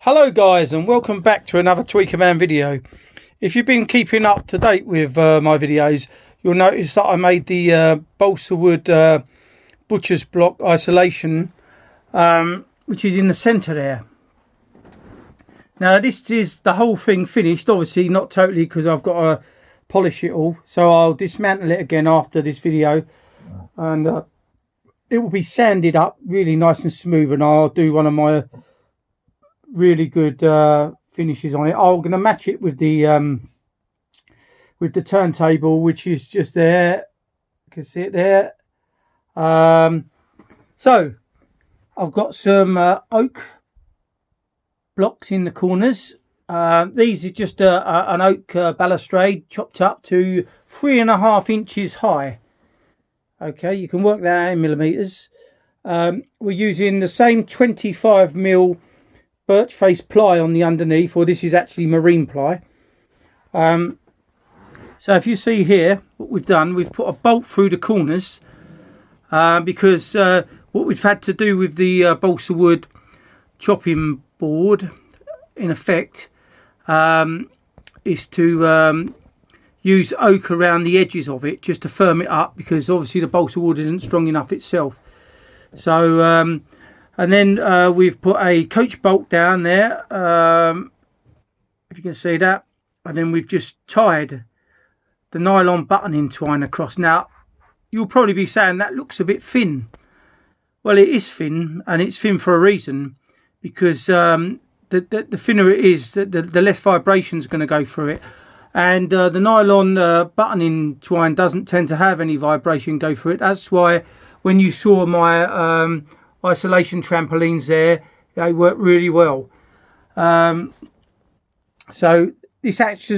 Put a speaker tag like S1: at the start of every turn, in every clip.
S1: Hello guys, and welcome back to another Tweaker Man video. If you've been keeping up to date with my videos, you'll notice that I made the balsa wood butcher's block isolation, which is in the centre there. Now this is the whole thing finished, obviously not totally because I've got to polish it all, so I'll dismantle it again after this video, and it will be sanded up really nice and smooth, and I'll do one of my really good finishes on it. I'm going to match it with the turntable, which is just there. You can see it there. So I've got some oak blocks in the corners. These are just an oak balustrade chopped up to 3.5 inches high. Okay, you can work that out in millimeters. We're using the same 25mm birch face ply on the underneath, or this is actually marine ply. So if you see here what we've done, we've put a bolt through the corners, because what we've had to do with the balsa wood chopping board in effect is to use oak around the edges of it just to firm it up, because obviously the balsa wood isn't strong enough itself. So and then we've put a coach bolt down there, if you can see that, and then we've just tied the nylon buttoning twine across. Now you'll probably be saying that looks a bit thin. Well, it is thin, and it's thin for a reason, because the thinner it is, the less vibration is going to go through it, and the nylon buttoning twine doesn't tend to have any vibration go through it. That's why when you saw my isolation trampolines there, they work really well. So this acts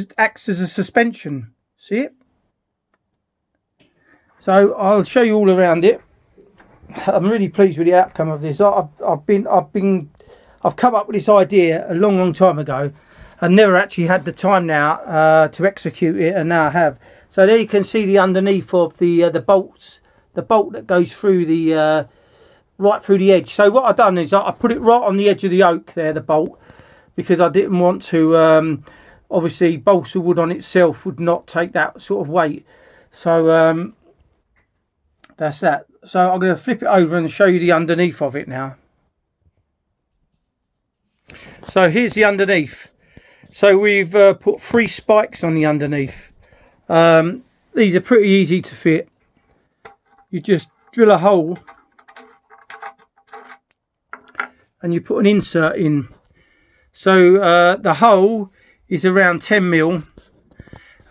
S1: as a suspension. See it? So I'll show you all around it. I'm really pleased with the outcome of this. I've come up with this idea a long time ago, and never actually had the time now to execute it, and now I have. So there you can see the underneath of the bolts, the bolt that goes through the right through the edge. So what I've done is I put it right on the edge of the oak there, the bolt, because I didn't want to, obviously balsa wood on itself would not take that sort of weight. So that's that. So I'm going to flip it over and show you the underneath of it now. So here's the underneath. So we've put 3 spikes on the underneath. These are pretty easy to fit. You just drill a hole and you put an insert in. So the hole is around 10mm,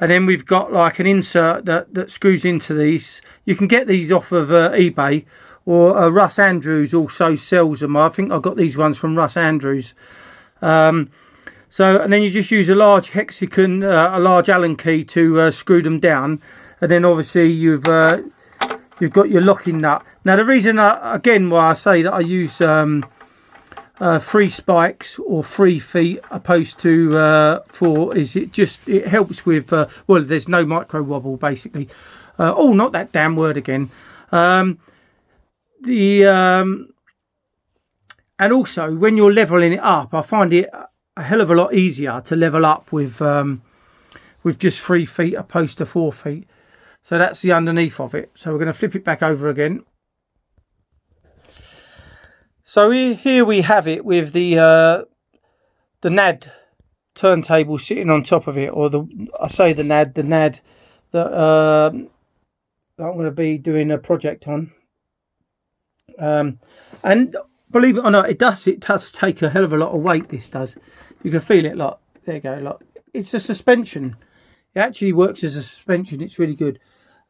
S1: and then we've got like an insert that screws into these. You can get these off of eBay, or Russ Andrews also sells them. I think I got these ones from Russ Andrews. So, and then you just use a large hexagon, a large Allen key to screw them down, and then obviously you've got your locking nut. Now the reason again why I say that I use 3 spikes or 3 feet opposed to 4 is it helps with well, there's no micro wobble basically. Oh, not that damn word again. And also when you're leveling it up, I find it a hell of a lot easier to level up with just 3 feet opposed to 4 feet. So that's the underneath of it. So we're going to flip it back over again. So here we have it with the NAD turntable sitting on top of it, or the NAD that I'm going to be doing a project on. And believe it or not, it does take a hell of a lot of weight. This does. You can feel it. Look, there you go. Look, it's a suspension. It actually works as a suspension. It's really good.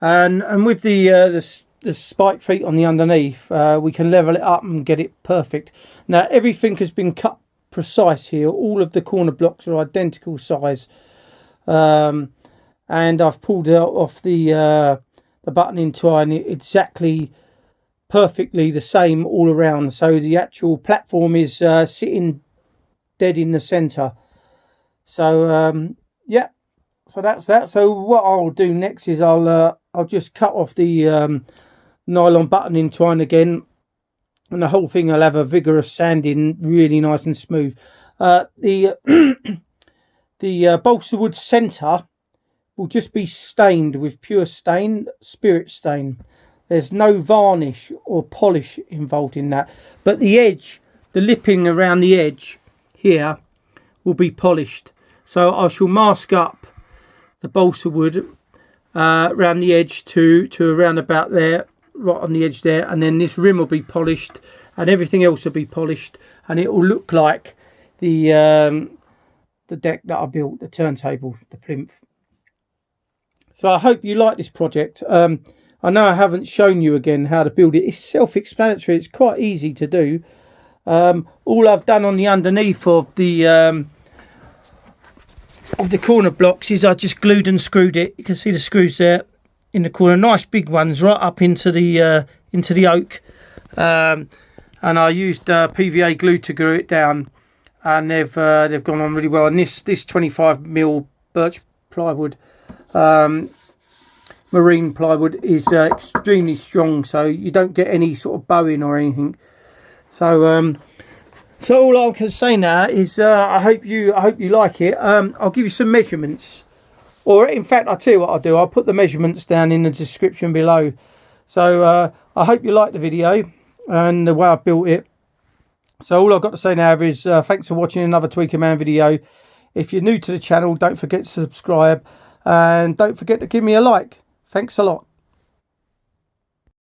S1: And with the spike feet on the underneath, we can level it up and get it perfect. Now everything has been cut precise here. All of the corner blocks are identical size, and I've pulled it off the buttoning twine exactly perfectly the same all around. So the actual platform is sitting dead in the center. So yeah, so that's that. So what I'll do next is I'll just cut off the nylon buttoning twine again, and the whole thing will have a vigorous sanding, really nice and smooth. The the balsa wood centre will just be stained with pure stain, spirit stain. There's no varnish or polish involved in that, but the edge, the lipping around the edge here will be polished. So I shall mask up the balsa wood around the edge to around about there, right on the edge there, and then this rim will be polished and everything else will be polished, and it will look like the deck that I built, the turntable, the plinth. So I hope you like this project. I know I haven't shown you again how to build it. It's self-explanatory. It's quite easy to do. All I've done on the underneath of the corner blocks is I just glued and screwed it. You can see the screws there in the corner, nice big ones right up into the oak. And I used PVA glue to glue it down, and they've gone on really well. And this 25mm birch plywood, marine plywood, is extremely strong, so you don't get any sort of bowing or anything. So so all I can say now is I hope you like it. I'll give you some measurements, or in fact I'll tell you what I'll do. I'll put the measurements down in the description below. So I hope you like the video and the way I've built it. So all I've got to say now is thanks for watching another Tweaker Man video. If you're new to the channel, don't forget to subscribe, and don't forget to give me a like. Thanks a lot.